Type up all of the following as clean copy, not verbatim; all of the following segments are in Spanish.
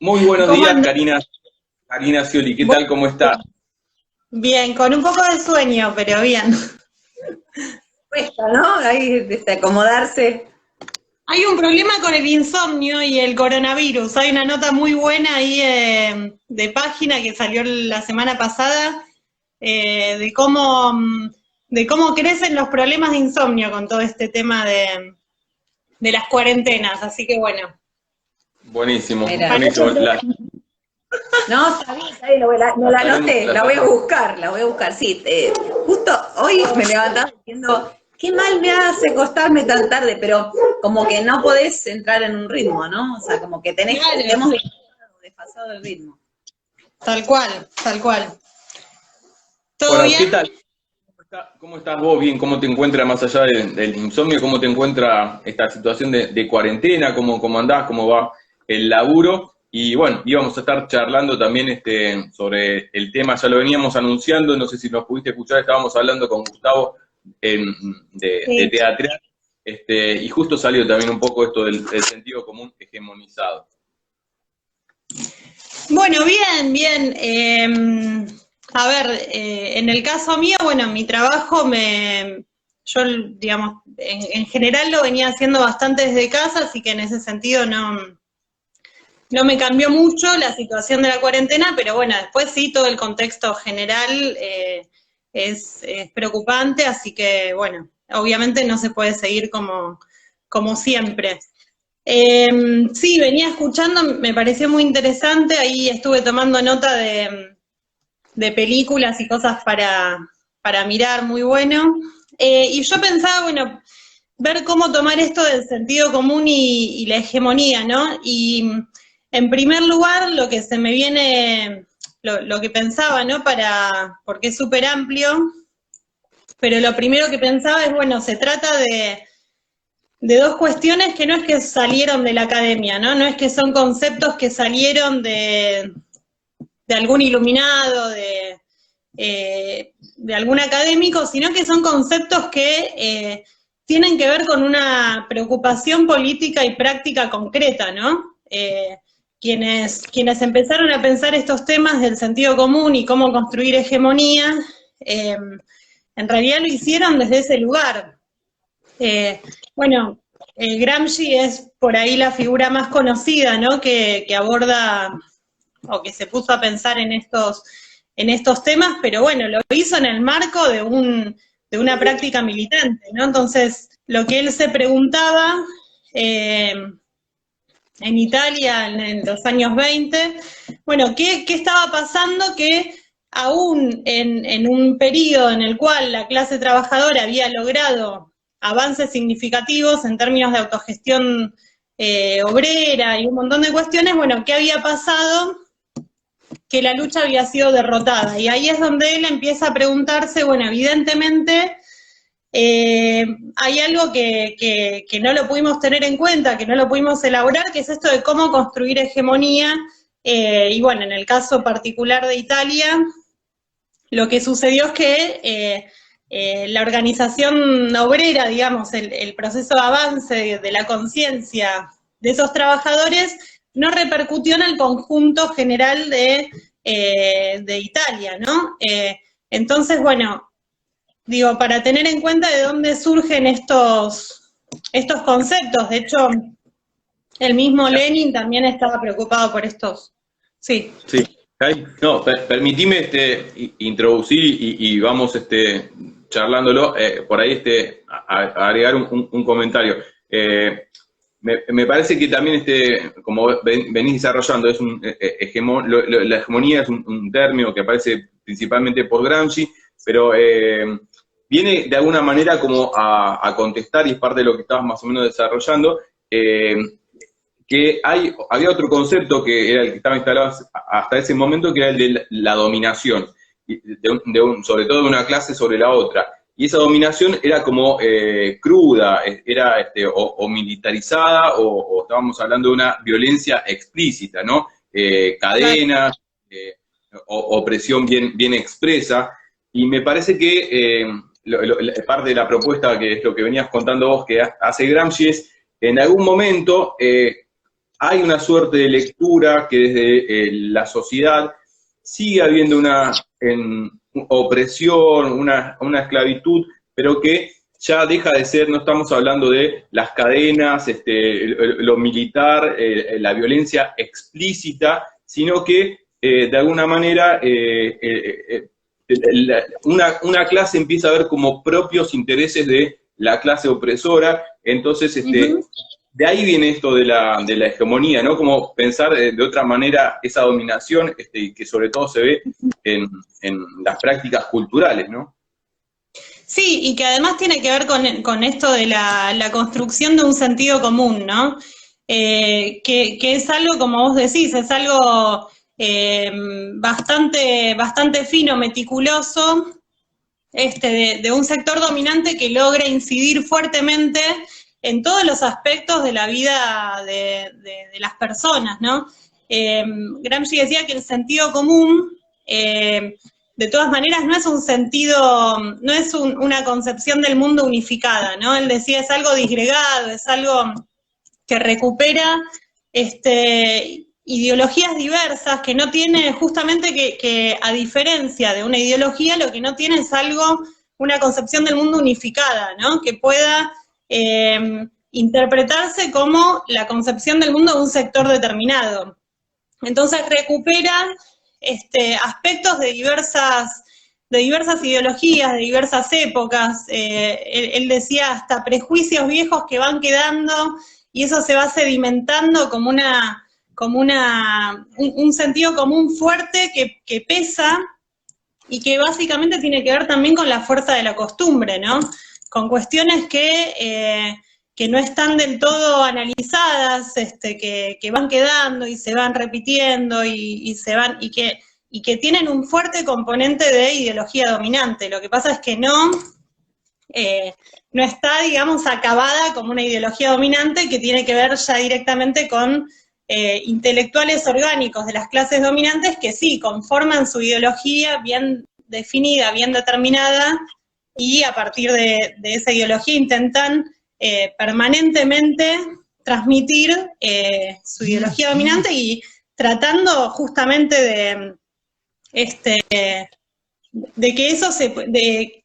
Muy buenos ¿Cómo días, andás? Karina Scioli, ¿qué Bu- tal? ¿Cómo estás? Bien, con un poco de sueño, pero bien. Cuesta, ¿no? Ahí acomodarse. Hay un problema con el insomnio y el coronavirus. Hay una nota muy buena ahí de página que salió la semana pasada de cómo crecen los problemas de insomnio con todo este tema de las cuarentenas. Así que bueno, Buenísimo, Mira. buenísimo. No, está bien, no la anoté, la voy a buscar, Sí, justo hoy me levantaba diciendo, qué mal me hace acostarme tan tarde, pero como que no podés entrar en un ritmo, ¿no? O sea, como que claro, hemos desfasado el ritmo. tal cual, tal cual. ¿Todo Bueno, ¿qué bien? tal? ¿Cómo estás vos? Bien, ¿cómo te encuentras más allá del insomnio? ¿Cómo te encuentra esta situación de cuarentena? ¿Cómo andás? ¿Cómo va el laburo? Y bueno, íbamos a estar charlando también sobre el tema, ya lo veníamos anunciando, no sé si nos pudiste escuchar, estábamos hablando con Gustavo de Sí. teatral, y justo salió también un poco esto del sentido común hegemonizado. Bueno, bien, bien. A ver, en el caso mío, bueno, mi trabajo yo, digamos, en general lo venía haciendo bastante desde casa, así que en ese sentido no me cambió mucho la situación de la cuarentena, pero bueno, después sí, todo el contexto general es preocupante, así que bueno, obviamente no se puede seguir como siempre. Sí, venía escuchando, me pareció muy interesante, ahí estuve tomando nota de películas y cosas para mirar, muy bueno. Y yo pensaba, bueno, ver cómo tomar esto del sentido común y la hegemonía, ¿no? Y en primer lugar, lo que se me viene, lo que pensaba, ¿no? Porque es súper amplio, pero lo primero que pensaba es, bueno, se trata de dos cuestiones que no es que salieron de la academia, ¿no? No es que son conceptos que salieron de algún iluminado, de algún académico, sino que son conceptos que tienen que ver con una preocupación política y práctica concreta, ¿no? Quienes empezaron a pensar estos temas del sentido común y cómo construir hegemonía, en realidad lo hicieron desde ese lugar. Bueno, Gramsci es por ahí la figura más conocida, ¿no? Que aborda o que se puso a pensar en estos temas, pero bueno, lo hizo en el marco de una práctica militante, ¿no? Entonces, lo que él se preguntaba en Italia en los años 20, bueno, ¿qué estaba pasando que aún en un periodo en el cual la clase trabajadora había logrado avances significativos en términos de autogestión obrera y un montón de cuestiones, bueno, ¿qué había pasado? Que la lucha había sido derrotada. Y ahí es donde él empieza a preguntarse, bueno, evidentemente hay algo que no lo pudimos tener en cuenta, que no lo pudimos elaborar, que es esto de cómo construir hegemonía. Y bueno, en el caso particular de Italia, lo que sucedió es que la organización obrera, digamos, el proceso de avance de la conciencia de esos trabajadores no repercutió en el conjunto general de Italia, ¿no? Entonces, bueno, digo, para tener en cuenta de dónde surgen estos conceptos. De hecho, el mismo Lenin también estaba preocupado por estos. Sí. Sí, no, permitime introducir y vamos charlándolo, por ahí a agregar un comentario. Me parece que también como venís desarrollando, es la hegemonía es un término que aparece principalmente por Gramsci, pero viene de alguna manera como a contestar, y es parte de lo que estabas más o menos desarrollando, que había otro concepto que era el que estaba instalado hasta ese momento, que era el de la dominación, sobre todo de una clase sobre la otra. Y esa dominación era como cruda, era o militarizada, o estábamos hablando de una violencia explícita, ¿no? Cadenas, opresión bien expresa. Y me parece que parte de la propuesta, que es lo que venías contando vos, que hace Gramsci, es en algún momento hay una suerte de lectura que desde la sociedad sigue habiendo una opresión, una esclavitud, pero que ya deja de ser, no estamos hablando de las cadenas, lo militar, la violencia explícita, sino que de alguna manera una clase empieza a ver como propios intereses de la clase opresora, entonces de ahí viene esto de la hegemonía, ¿no? Como pensar de otra manera esa dominación, que sobre todo se ve en las prácticas culturales, ¿no? Sí, y que además tiene que ver con esto de la construcción de un sentido común, ¿no? Que es algo, como vos decís, es algo bastante fino, meticuloso, de un sector dominante que logra incidir fuertemente en todos los aspectos de la vida de las personas, ¿no? Gramsci decía que el sentido común, de todas maneras, no es un sentido, no es una concepción del mundo unificada, ¿no? Él decía, es algo disgregado, es algo que recupera ideologías diversas, que no tiene, justamente que a diferencia de una ideología, lo que no tiene es una concepción del mundo unificada, ¿no? Que pueda interpretarse como la concepción del mundo de un sector determinado. Entonces recupera aspectos de diversas ideologías, de diversas épocas. Él decía hasta prejuicios viejos que van quedando, y eso se va sedimentando como un sentido común fuerte que pesa, y que básicamente tiene que ver también con la fuerza de la costumbre, ¿no? Con cuestiones que no están del todo analizadas, que van quedando y se van repitiendo y que tienen un fuerte componente de ideología dominante. Lo que pasa es que no está, digamos, acabada como una ideología dominante, que tiene que ver ya directamente con intelectuales orgánicos de las clases dominantes que sí, conforman su ideología bien definida, bien determinada, y a partir de esa ideología intentan permanentemente transmitir su ideología dominante, y tratando justamente de que eso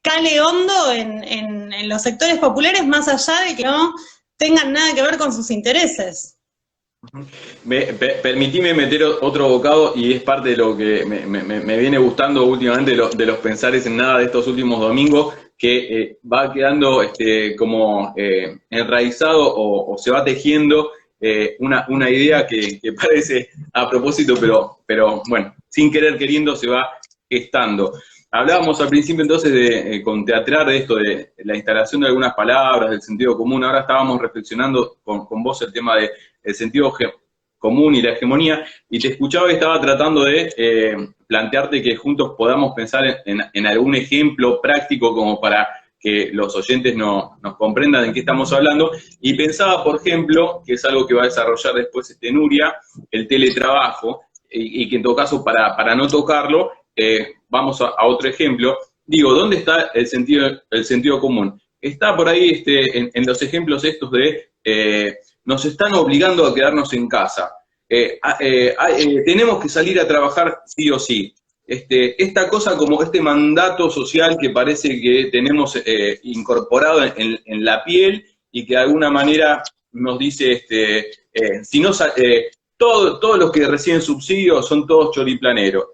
cale hondo en los sectores populares, más allá de que no tengan nada que ver con sus intereses. Permitime meter otro bocado, y es parte de lo que me viene gustando últimamente de los pensares en nada de estos últimos domingos, que va quedando como enraizado o se va tejiendo una idea que parece a propósito, pero bueno, sin querer queriendo se va gestando. Hablábamos al principio entonces con Teatrar de esto, de la instalación de algunas palabras, del sentido común. Ahora estábamos reflexionando con vos el tema del sentido común y la hegemonía, y te escuchaba y estaba tratando de plantearte que juntos podamos pensar en algún ejemplo práctico como para que los oyentes nos comprendan en qué estamos hablando, y pensaba, por ejemplo, que es algo que va a desarrollar después Nuria, el teletrabajo, y que en todo caso, para no tocarlo, vamos a otro ejemplo. Digo, ¿dónde está el sentido común? Está por ahí en los ejemplos estos de nos están obligando a quedarnos en casa. Tenemos que salir a trabajar sí o sí. Esta cosa como este mandato social que parece que tenemos incorporado en la piel, y que de alguna manera nos dice, si no, todos los que reciben subsidios son todos choriplaneros.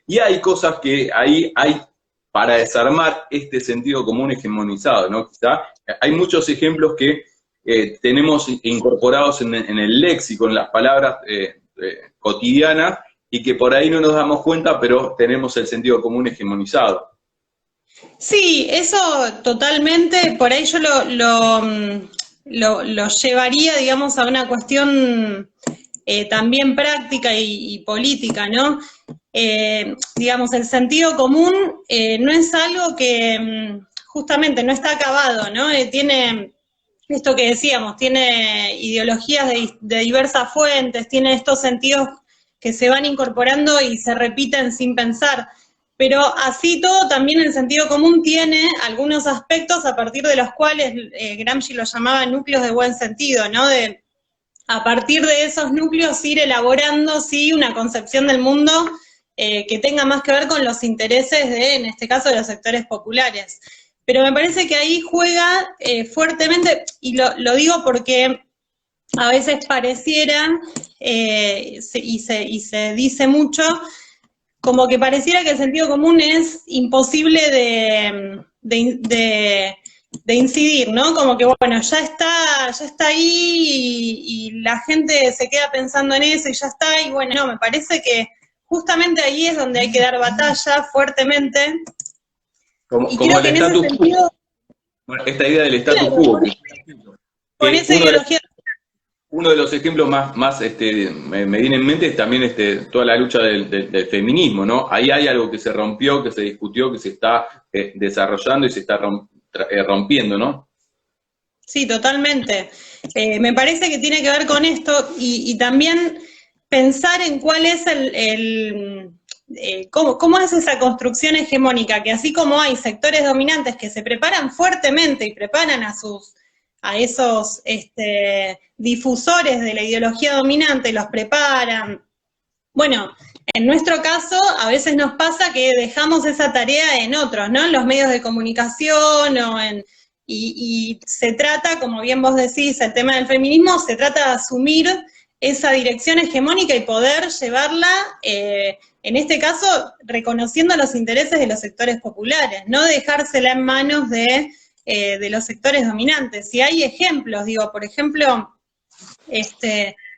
Y hay cosas que ahí hay para desarmar este sentido común hegemonizado, ¿no? Quizá hay muchos ejemplos que tenemos incorporados en el léxico, en las palabras cotidianas, y que por ahí no nos damos cuenta, pero tenemos el sentido común hegemonizado. Sí, eso totalmente. Por ahí yo lo llevaría, digamos, a una cuestión también práctica y política, ¿no? Digamos, el sentido común no es algo que justamente no está acabado, ¿no? Tiene esto que decíamos, tiene ideologías de diversas fuentes, tiene estos sentidos que se van incorporando y se repiten sin pensar. Pero así todo, también el sentido común tiene algunos aspectos a partir de los cuales Gramsci lo llamaba núcleos de buen sentido, ¿no? a partir de esos núcleos ir elaborando, sí, una concepción del mundo que tenga más que ver con los intereses de, en este caso, de los sectores populares. Pero me parece que ahí juega fuertemente, y lo digo porque a veces pareciera, y se dice mucho, como que pareciera que el sentido común es imposible de incidir, ¿no? Como que, bueno, ya está ahí y la gente se queda pensando en eso y ya está, y bueno, no, me parece que justamente ahí es donde hay que dar batalla fuertemente. Como el status quo. Esta idea del status quo. Con esa ideología. Uno de los ejemplos más me viene en mente es también toda la lucha del feminismo, ¿no? Ahí hay algo que se rompió, que se discutió, que se está desarrollando y se está rompiendo, ¿no? Sí, totalmente. Me parece que tiene que ver con esto y también pensar en cuál es cómo es esa construcción hegemónica, que así como hay sectores dominantes que se preparan fuertemente y preparan a esos difusores de la ideología dominante, los preparan. Bueno, en nuestro caso, a veces nos pasa que dejamos esa tarea en otros, ¿no? En los medios de comunicación y se trata, como bien vos decís, el tema del feminismo, se trata de asumir esa dirección hegemónica y poder llevarla, en este caso, reconociendo los intereses de los sectores populares, no dejársela en manos de los sectores dominantes. Y hay ejemplos, digo, por ejemplo,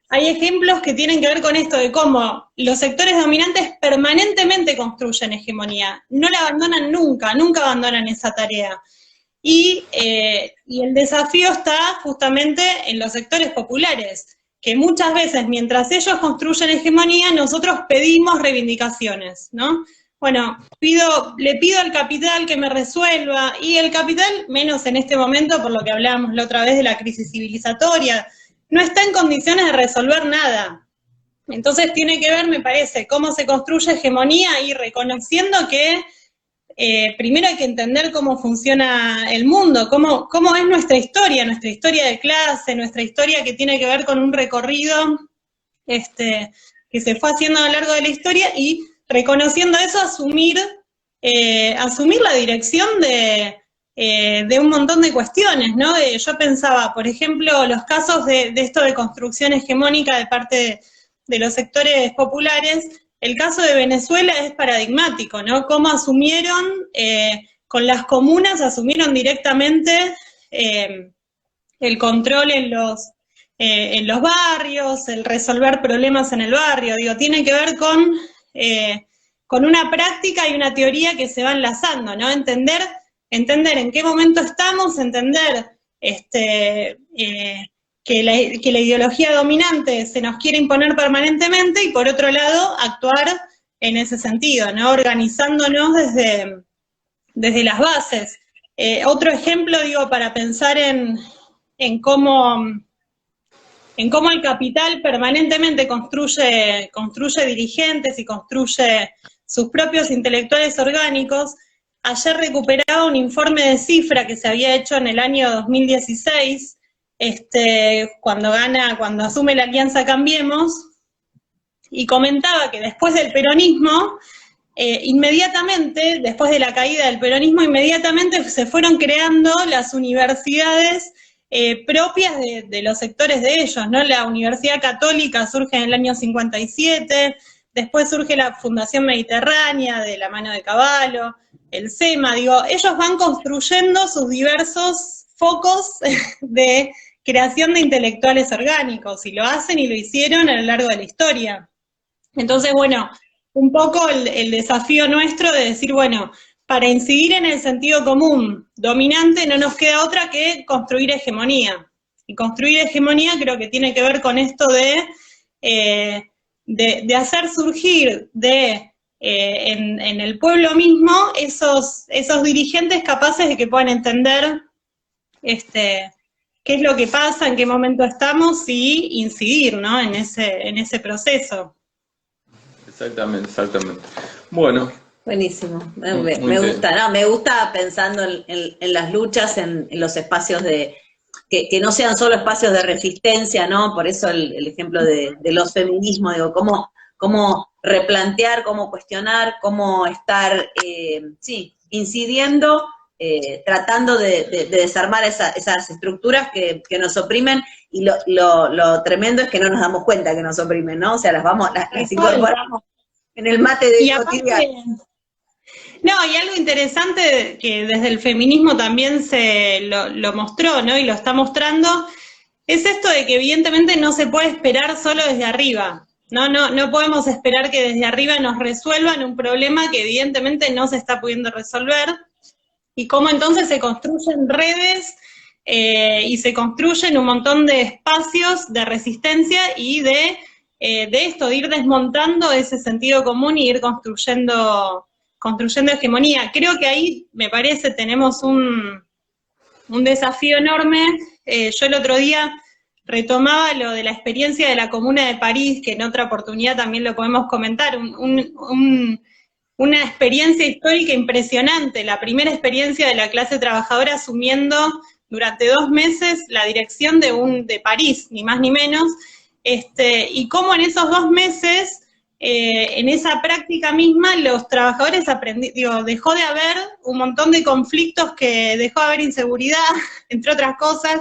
hay ejemplos que tienen que ver con esto de cómo los sectores dominantes permanentemente construyen hegemonía, no la abandonan nunca, nunca abandonan esa tarea. Y el desafío está justamente en los sectores populares, que muchas veces mientras ellos construyen hegemonía, nosotros pedimos reivindicaciones, ¿no? Bueno, le pido al capital que me resuelva, y el capital, menos en este momento, por lo que hablábamos la otra vez de la crisis civilizatoria, no está en condiciones de resolver nada. Entonces tiene que ver, me parece, cómo se construye hegemonía y reconociendo que primero hay que entender cómo funciona el mundo, cómo es nuestra historia de clase, nuestra historia que tiene que ver con un recorrido que se fue haciendo a lo largo de la historia, y reconociendo eso, asumir la dirección de un montón de cuestiones, ¿no? Yo pensaba, por ejemplo, los casos de esto de construcción hegemónica de parte de los sectores populares. El caso de Venezuela es paradigmático, ¿no? Cómo asumieron, con las comunas, asumieron directamente el control en los barrios, el resolver problemas en el barrio. Digo, tiene que ver con una práctica y una teoría que se va enlazando, ¿no? Entender en qué momento estamos, entender que la ideología dominante se nos quiere imponer permanentemente, y por otro lado, actuar en ese sentido, ¿no? Organizándonos desde las bases. Otro ejemplo, digo, para pensar en cómo el capital permanentemente construye dirigentes y construye sus propios intelectuales orgánicos. Ayer recuperaba un informe de Cifra que se había hecho en el año 2016, cuando asume la Alianza Cambiemos, y comentaba que después del peronismo, inmediatamente, después de la caída del peronismo, inmediatamente se fueron creando las universidades propias de los sectores de ellos, ¿no? La Universidad Católica surge en el año 57, después surge la Fundación Mediterránea, de la mano de Cavallo, el SEMA, digo, ellos van construyendo sus diversos focos de creación de intelectuales orgánicos, y lo hacen y lo hicieron a lo largo de la historia. Entonces, bueno, un poco el desafío nuestro de decir, bueno, para incidir en el sentido común dominante no nos queda otra que construir hegemonía. Y construir hegemonía creo que tiene que ver con esto de hacer surgir en el pueblo mismo esos dirigentes capaces de que puedan entender qué es lo que pasa, en qué momento estamos, y incidir, ¿no? en ese proceso. Exactamente. Bueno. Buenísimo, me gusta, ¿no? Me gusta pensando en las luchas, en los espacios que no sean solo espacios de resistencia, ¿no? Por eso el ejemplo de los feminismos, digo, cómo replantear, cómo cuestionar, cómo estar, incidiendo, tratando de desarmar esas estructuras que nos oprimen, y lo tremendo es que no nos damos cuenta que nos oprimen, ¿no? O sea, las incorporamos en el mate de cotidiano. No, y algo interesante que desde el feminismo también lo mostró, ¿no? Y lo está mostrando, es esto de que evidentemente no se puede esperar solo desde arriba. No podemos esperar que desde arriba nos resuelvan un problema que evidentemente no se está pudiendo resolver, y cómo entonces se construyen redes y se construyen un montón de espacios de resistencia y de esto, de ir desmontando ese sentido común y ir construyendo hegemonía. Creo que ahí, me parece, tenemos un desafío enorme. Yo el otro día retomaba lo de la experiencia de la Comuna de París, que en otra oportunidad también lo podemos comentar, una experiencia histórica impresionante, la primera experiencia de la clase trabajadora asumiendo durante 2 meses la dirección de París, ni más ni menos, y cómo en esos 2 meses, en esa práctica misma, los trabajadores dejó de haber un montón de conflictos, dejó de haber inseguridad, entre otras cosas,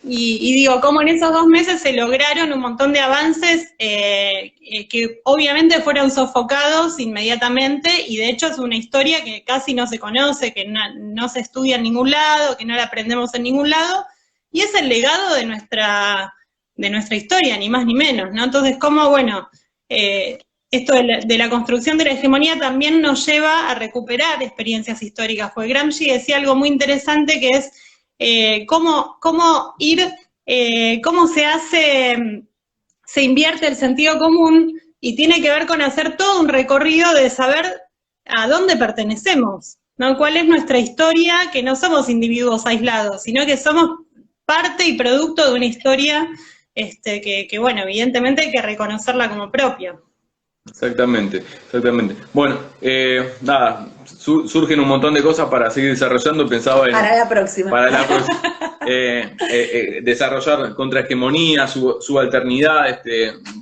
y digo, cómo en esos 2 meses se lograron un montón de avances que obviamente fueron sofocados inmediatamente, y de hecho es una historia que casi no se conoce, que no se estudia en ningún lado, que no la aprendemos en ningún lado, y es el legado de nuestra historia, ni más ni menos, ¿no? Entonces, cómo, bueno, esto de la construcción de la hegemonía también nos lleva a recuperar experiencias históricas, porque Gramsci decía algo muy interesante, que es cómo se invierte el sentido común, y tiene que ver con hacer todo un recorrido de saber a dónde pertenecemos, ¿no? Cuál es nuestra historia, que no somos individuos aislados, sino que somos parte y producto de una historia que bueno, evidentemente hay que reconocerla como propia. Exactamente. Bueno, nada, surgen un montón de cosas para seguir desarrollando. Pensaba en... Para la próxima. Desarrollar contrahegemonía, subalternidad,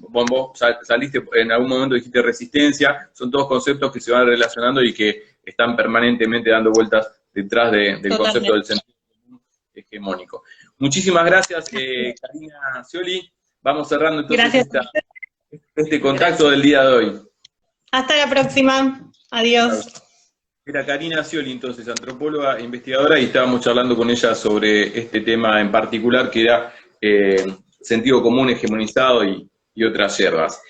vos saliste, en algún momento dijiste resistencia, son todos conceptos que se van relacionando y que están permanentemente dando vueltas detrás del concepto del sentido hegemónico. Muchísimas gracias, Karina Scioli. Vamos cerrando entonces este contacto del día de hoy. Hasta la próxima. Adiós. Era Karina Scioli, entonces, antropóloga e investigadora, y estábamos charlando con ella sobre este tema en particular, que era sentido común hegemonizado y otras hierbas.